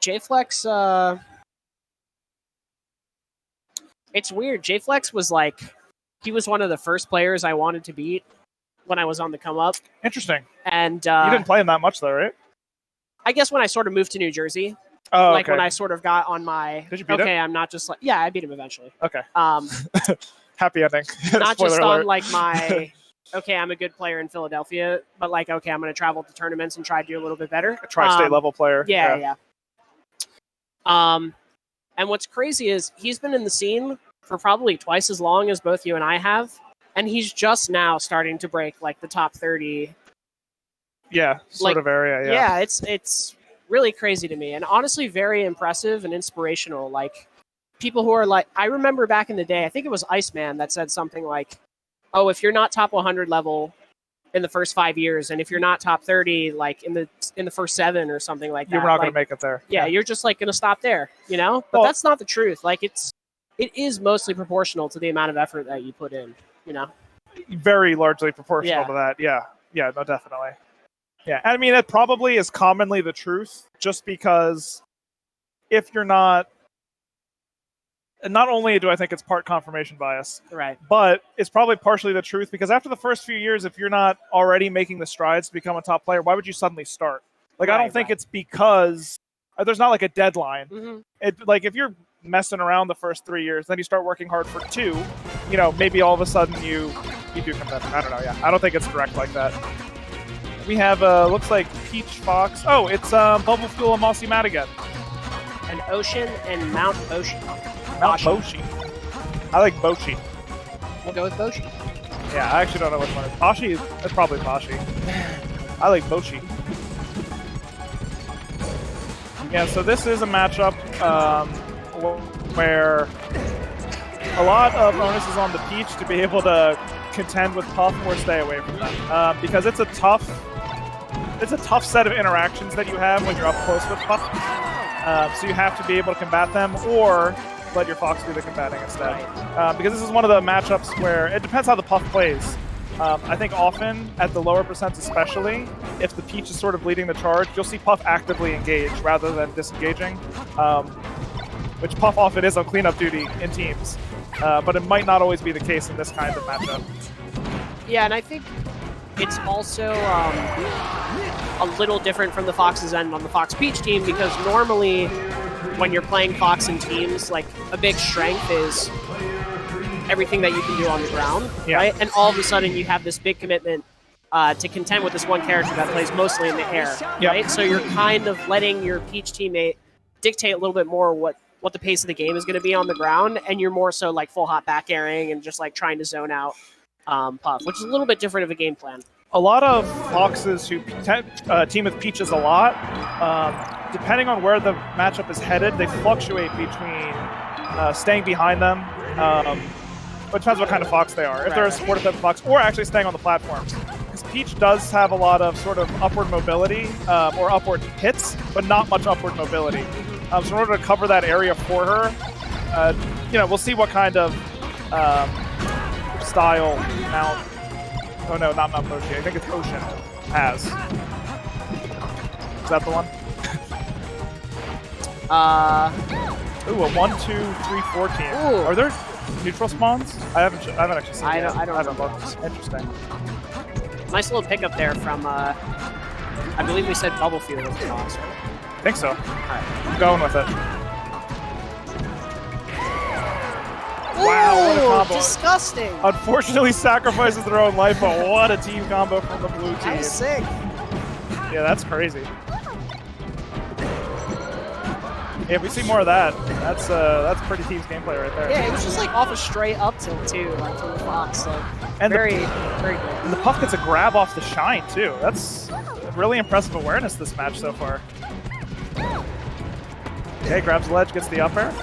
J-Flex, it's weird. J-Flex was like, he was one of the first players I wanted to beat when I was on the come up. Interesting. And you didn't play him that much though, right? I guess when I sort of moved to New Jersey. Oh, like okay. when I sort of got on my, Did you beat him? I'm not just like, yeah, I beat him eventually. Okay. Happy ending. Not just alert. on like my, okay, I'm a good player in Philadelphia, but like, okay, I'm going to travel to tournaments and try to do a little bit better. A tri-state level player. Yeah. And what's crazy is he's been in the scene for probably twice as long as both you and I have, and he's just now starting to break like the top 30. Yeah, sort of area. Yeah, it's really crazy to me, and honestly very impressive and inspirational. Like, people who are like, I remember back in the day, I think it was Iceman that said something like, oh, if you're not top 100 level in the first 5 years, and if you're not top 30 like in the first 7 or something like that, you're not going to make it there. Yeah, you're just like going to stop there, you know? But that's not the truth. Like, it is mostly proportional to the amount of effort that you put in, you know? Very largely proportional to that. Yeah, no, definitely. Yeah, I mean, it probably is commonly the truth, just because if you're not, and not only do I think it's part confirmation bias, right, but it's probably partially the truth, because after the first few years, if you're not already making the strides to become a top player, why would you suddenly start? Like, I don't think it's because there's not like a deadline. Mm-hmm. Like, if you're messing around the first 3 years, then you start working hard for 2, you know, maybe all of a sudden you do come better. I don't know. Yeah, I don't think it's direct like that. We have, looks like Peach Fox. Oh, it's BubbleFuel and Mossy Madigan. And Ocean and Mount Boshi. Mount Boshi. I like Boshi. We'll go with Boshi. Yeah, I actually don't know which one. Boshi, it's probably Boshi. I like Boshi. Yeah, so this is a matchup where a lot of onus is on the Peach to be able to contend with Puff or stay away from them. Because it's a tough set of interactions that you have when you're up close with Puff. So you have to be able to combat them, or let your Fox do the combating instead. Because this is one of the matchups where it depends how the Puff plays. I think often, at the lower percents especially, if the Peach is sort of leading the charge, you'll see Puff actively engage rather than disengaging, which Puff often is on cleanup duty in teams. But it might not always be the case in this kind of matchup. Yeah, and I think it's also a little different from the Fox's end on the Fox Peach team, because normally when you're playing Fox in teams, like, a big strength is everything that you can do on the ground, right? And all of a sudden you have this big commitment to contend with this one character that plays mostly in the air, right? So you're kind of letting your Peach teammate dictate a little bit more what the pace of the game is going to be on the ground, and you're more so like full hot back airing and just like trying to zone out Puff, which is a little bit different of a game plan. A lot of Foxes who team with Peaches a lot, depending on where the matchup is headed, they fluctuate between staying behind them, but it depends what kind of Fox they are. If they're a supportive type of Fox, or actually staying on the platforms. Because Peach does have a lot of sort of upward mobility, or upward hits, but not much upward mobility. So in order to cover that area for her, you know, we'll see what kind of style Mount. Oh no, not Mount Boshi. I think it's Ocean has. Is that the one? Ooh, a 1, 2, 3, 4 team. Ooh. Are there neutral spawns? I haven't actually seen it. I don't know. Interesting. Nice little pickup there from, I believe we said BubbleFuel was the boss, right? I think so. Alright. I'm going with it. Wow, what a combo. Disgusting. Unfortunately sacrifices their own life, but what a team combo from the blue team. That was sick. Yeah, that's crazy. Yeah, if we see more of that, that's pretty team's gameplay right there. Yeah, it was just like off a straight up tilt too, like from the Fox. Like, and very good. And the Puff gets a grab off the shine too. That's really impressive awareness this match so far. Okay, grabs the ledge, gets the up air.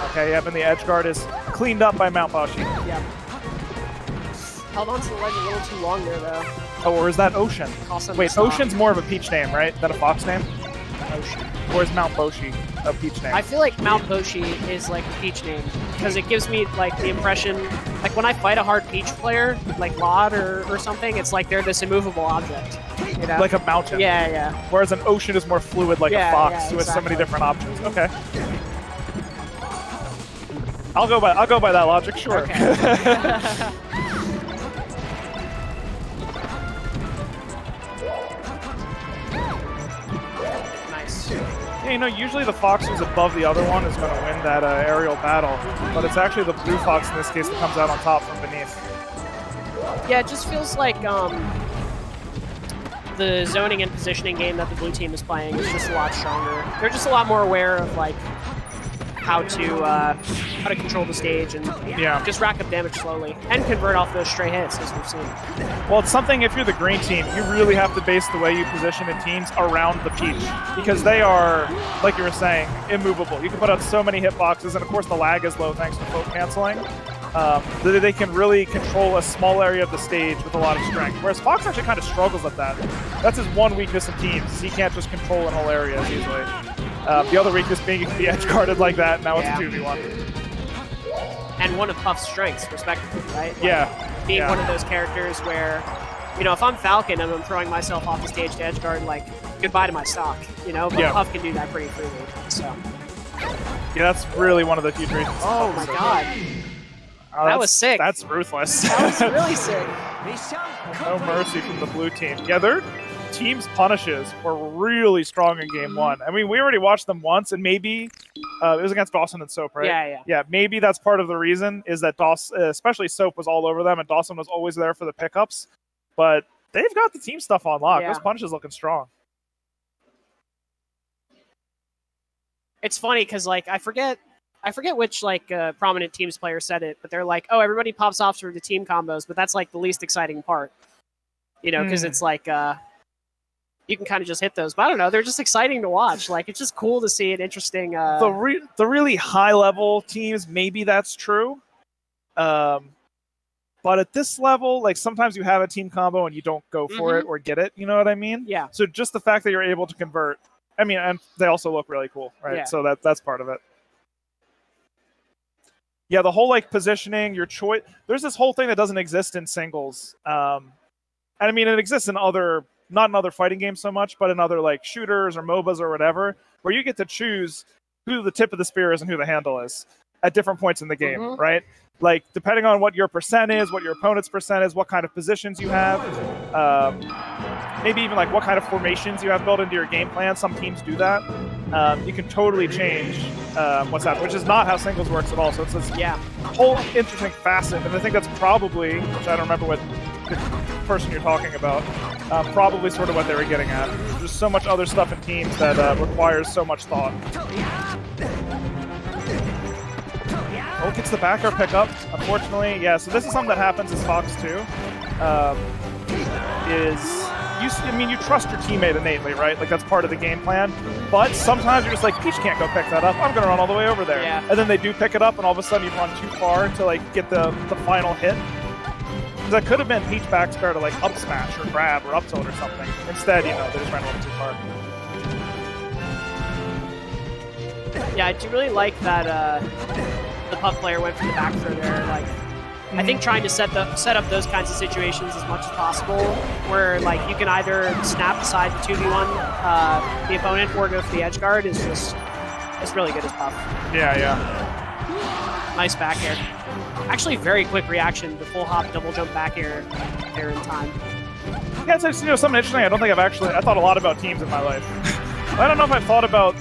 Okay, yep, and the edge guard is cleaned up by Mount Boshi. Yep. Held on to the ledge a little too long there, though. Oh, or is that Ocean? Awesome. Wait, Ocean's more of a Peach name, right? Is that a Fox name? Boshi. Or is Mount Boshi a Peach name? I feel like Mount Boshi is like a Peach name because it gives me like the impression, like when I fight a hard Peach player, like Lod or something, it's like they're this immovable object. You know? Like a mountain. Yeah, yeah. Whereas an ocean is more fluid, like a fox, yeah, who has so many exactly. different options. Okay. I'll go by that logic, sure. Okay. Nice. Yeah, you know, usually the fox who's above the other one is going to win that aerial battle, but it's actually the blue fox in this case that comes out on top from beneath. Yeah, it just feels like the zoning and positioning game that the blue team is playing is just a lot stronger. They're just a lot more aware of like how to control the stage and just rack up damage slowly and convert off those stray hits, as we've seen. Well, it's something, if you're the green team, you really have to base the way you position in teams around the Peach, because they are, like you were saying, immovable. You can put out so many hitboxes, and of course the lag is low thanks to float canceling. They can really control a small area of the stage with a lot of strength, whereas Fox actually kind of struggles at that. That's his one weakness in teams, is he can't just control an whole area as easily. The other weakness being he can be edge-guarded like that, and now it's a 2v1. And one of Puff's strengths, respectively, right? Like, being one of those characters where, you know, if I'm Falcon and I'm throwing myself off the stage to edgeguard, like, goodbye to my stock, you know? But Puff can do that pretty freely, so. Yeah, that's really one of the huge reasons. Oh my god. Oh, that was sick. That's ruthless. That was really sick. No mercy from the blue team. Yeah, their team's punishes were really strong in game one. I mean, we already watched them once, and maybe it was against Dawson and Soap, right? Yeah. Yeah, maybe that's part of the reason, is that Dawson, especially Soap, was all over them, and Dawson was always there for the pickups. But they've got the team stuff on lock. Those punishes looking strong. It's funny because, like, I forget which like prominent teams player said it, but they're like, oh, everybody pops off through the team combos, but that's like the least exciting part, you know, because it's like you can kind of just hit those. But I don't know, they're just exciting to watch. Like, it's just cool to see an interesting. The really high level teams, maybe that's true, but at this level, like sometimes you have a team combo and you don't go for it or get it. You know what I mean? Yeah. So just the fact that you're able to convert. I mean, and they also look really cool, right? Yeah. So that's part of it. Yeah, the whole like positioning, your choice. There's this whole thing that doesn't exist in singles, and I mean it exists in not in other fighting games so much, but in other like shooters or MOBAs or whatever, where you get to choose who the tip of the spear is and who the handle is at different points in the game, right? Like depending on what your percent is, what your opponent's percent is, what kind of positions you have, maybe even like what kind of formations you have built into your game plan. Some teams do that. You can totally change what's happening, which is not how singles works at all. So it's this whole interesting facet, and I think that's probably, which I don't remember what the person you're talking about, probably sort of what they were getting at. There's so much other stuff in teams that requires so much thought. Oh, gets the backer pickup, unfortunately. Yeah, so this is something that happens as Fox too. You trust your teammate innately, right? Like that's part of the game plan. But sometimes you're just like, Peach can't go pick that up. I'm gonna run all the way over there. Yeah. And then they do pick it up, and all of a sudden you've run too far to like get the final hit. That could have been Peach back spare to like up smash or grab or up tilt or something. Instead, you know, they just ran a little too far. Yeah, I do really like that the Puff player went for the back throw there. Like, I think trying to set up those kinds of situations as much as possible, where like you can either snap aside the 2v1 the opponent or go for the edge guard is really good as Puff. Yeah. Nice back air. Actually, very quick reaction to full hop double jump back air there in time. Yeah, it's something interesting. I don't think I thought a lot about teams in my life. I don't know if I've thought about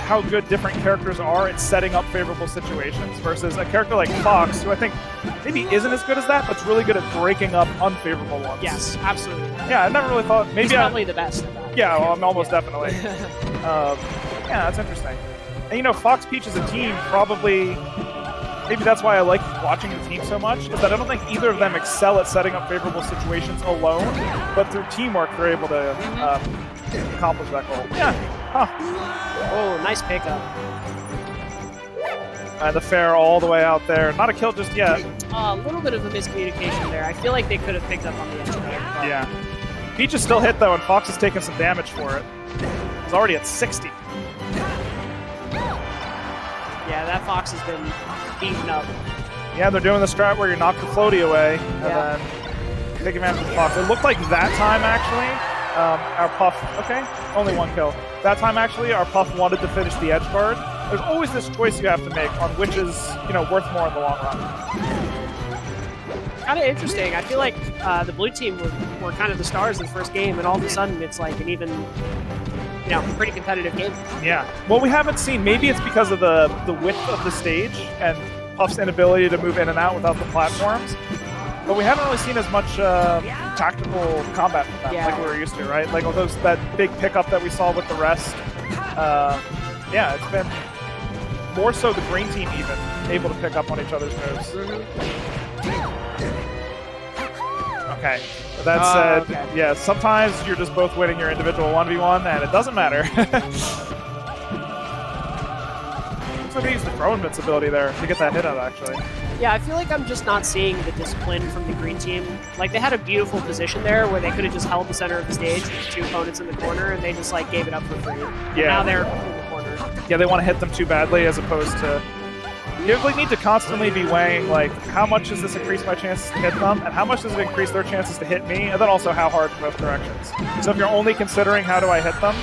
how good different characters are at setting up favorable situations versus a character like Fox, who I think maybe isn't as good as that, but's really good at breaking up unfavorable ones. Yes, absolutely. Yeah, I never really thought. Maybe he's probably the best at that. Yeah, well, I'm almost definitely. Yeah, that's interesting. And you know, Fox Peach as a team probably. Maybe that's why I like watching the team so much, is that I don't think either of them excel at setting up favorable situations alone, but through teamwork they're able to accomplish that goal. Yeah. Huh. Oh, nice pickup. And the fair all the way out there. Not a kill just yet. A little bit of a miscommunication there. I feel like they could have picked up on the edge guard. Yeah. Peach is still hit though, and Fox has taken some damage for it. It's is already at 60. Yeah, that Fox has been beaten up. Yeah, they're doing the strat where you knock the floaty away and then take advantage of the Fox. It looked like that time, actually, our Puff... Okay, only one kill. That time, actually, our Puff wanted to finish the edge guard. There's always this choice you have to make on which is, worth more in the long run. Kind of interesting. I feel like the blue team were kind of the stars in the first game, and all of a sudden it's like an even, pretty competitive game. Yeah. Well, we haven't seen. Maybe it's because of the width of the stage and Puff's inability to move in and out without the platforms. But we haven't really seen as much tactical combat from them like we were used to, right? Like that big pickup that we saw with the rest. Yeah, it's been more so the green team even able to pick up on each other's moves. Okay. That said, yeah, sometimes you're just both winning your individual 1v1, and it doesn't matter. Looks like they used the throw invincibility there to get that hit out, actually. Yeah, I feel like I'm just not seeing the discipline from the green team. Like, they had a beautiful position there where they could have just held the center of the stage with two opponents in the corner, and they just, gave it up for free. Yeah. Now they're in the corner. Yeah, they want to hit them too badly as opposed to... You need to constantly be weighing, how much does this increase my chances to hit them, and how much does it increase their chances to hit me, and then also how hard in both directions. So if you're only considering how do I hit them,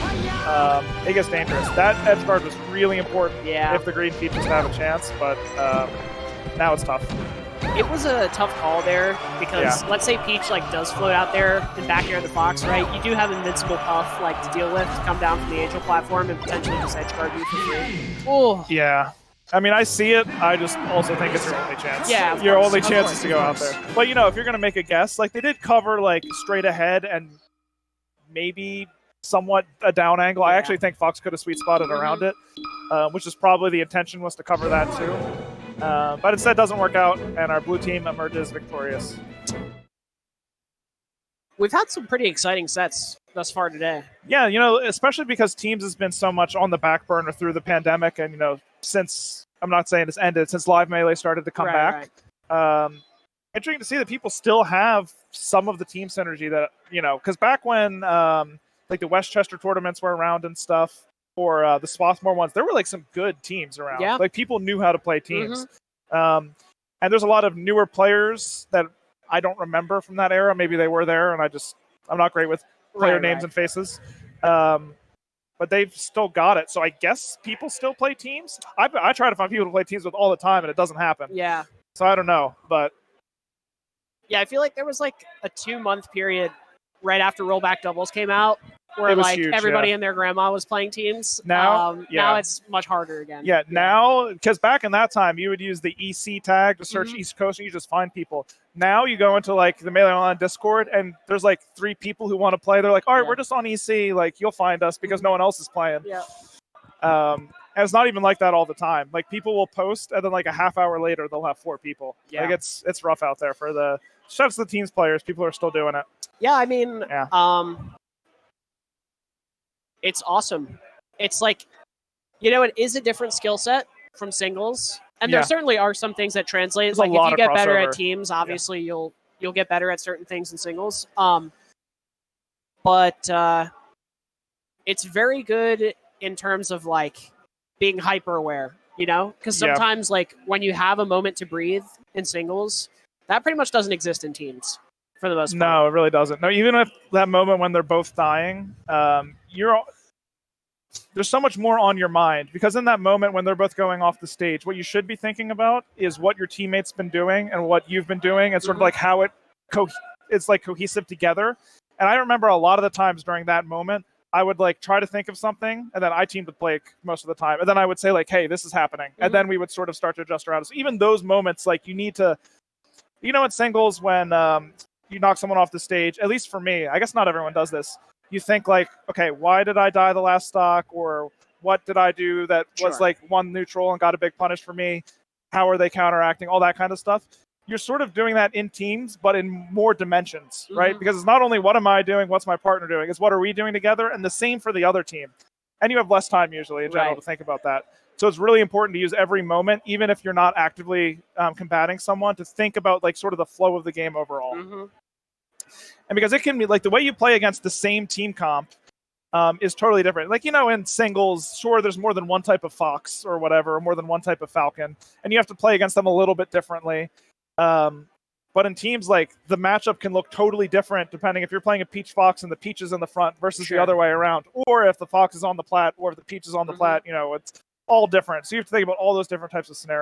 it gets dangerous. That edge guard was really important if the green peaches have a chance, but now it's tough. It was a tough call there, because let's say Peach does float out there and back air the Fox, right? You do have Invincible Puff to deal with, to come down from the Angel platform and potentially just edge guard you for free. Oh. Yeah. I mean, I see it. I just also think it's your only chance. Yeah, your only chance is to go out there. But if you're going to make a guess, they did cover straight ahead and maybe somewhat a down angle. I actually think Fox could have sweet spotted around it, which is probably the intention was to cover that too. But instead, it doesn't work out, and our blue team emerges victorious. We've had some pretty exciting sets thus far today. Yeah, especially because Teams has been so much on the back burner through the pandemic, and since I'm not saying it's ended, since Live Melee started to come back. Interesting to see that people still have some of the team synergy that because back when the Westchester tournaments were around and stuff, or the Swarthmore ones, there were some good teams around. Yeah. People knew how to play teams. And there's a lot of newer players that I don't remember from that era. Maybe they were there, and I'm not great with player names and faces. But they've still got it. So I guess people still play teams. I try to find people to play teams with all the time, and it doesn't happen. Yeah. So I don't know, but... Yeah, I feel like there was a 2-month period right after Rollback Doubles came out where huge, everybody and their grandma was playing teams. Now, now it's much harder again. Yeah, now, because back in that time, you would use the EC tag to search East Coast, and you just find people. Now you go into the Melee Online Discord, and there's 3 people who want to play. They're all right, we're just on EC. You'll find us because no one else is playing. Yeah. And it's not even like that all the time. People will post, and then a half hour later, they'll have 4 people. Yeah. It's rough out there for the shouts to the teams players. People are still doing it. Yeah, I mean, it's awesome. It's it is a different skill set from singles. And there certainly are some things that translate. There's if you get better at teams, obviously you'll get better at certain things in singles. But it's very good in terms of being hyper aware, because sometimes when you have a moment to breathe in singles, that pretty much doesn't exist in teams for the most part. No, it really doesn't. No, even if that moment when they're both dying, there's so much more on your mind, because in that moment when they're both going off the stage, what you should be thinking about is what your teammates been doing and what you've been doing, and sort of how it's cohesive together. And I remember a lot of the times during that moment, I would try to think of something, and then I teamed with Blake most of the time, and then I would say hey, this is happening, and then we would sort of start to adjust around. So even those moments, you need to, in singles when you knock someone off the stage, at least for me, I guess not everyone does this. You think okay, why did I die the last stock? Or what did I do that was one neutral and got a big punish for me? How are they counteracting? All that kind of stuff. You're sort of doing that in teams, but in more dimensions, right? Because it's not only what am I doing, what's my partner doing, it's what are we doing together, and the same for the other team. And you have less time usually in general to think about that. So it's really important to use every moment, even if you're not actively combating someone, to think about sort of the flow of the game overall. And because it can be the way you play against the same team comp is totally different. Like, in singles, sure, there's more than one type of fox or whatever, or more than one type of falcon, and you have to play against them a little bit differently. But in teams, like, the matchup can look totally different depending if you're playing a peach fox and the peach is in the front versus the other way around, or if the fox is on the plat or if the peach is on the plat. It's all different. So you have to think about all those different types of scenarios.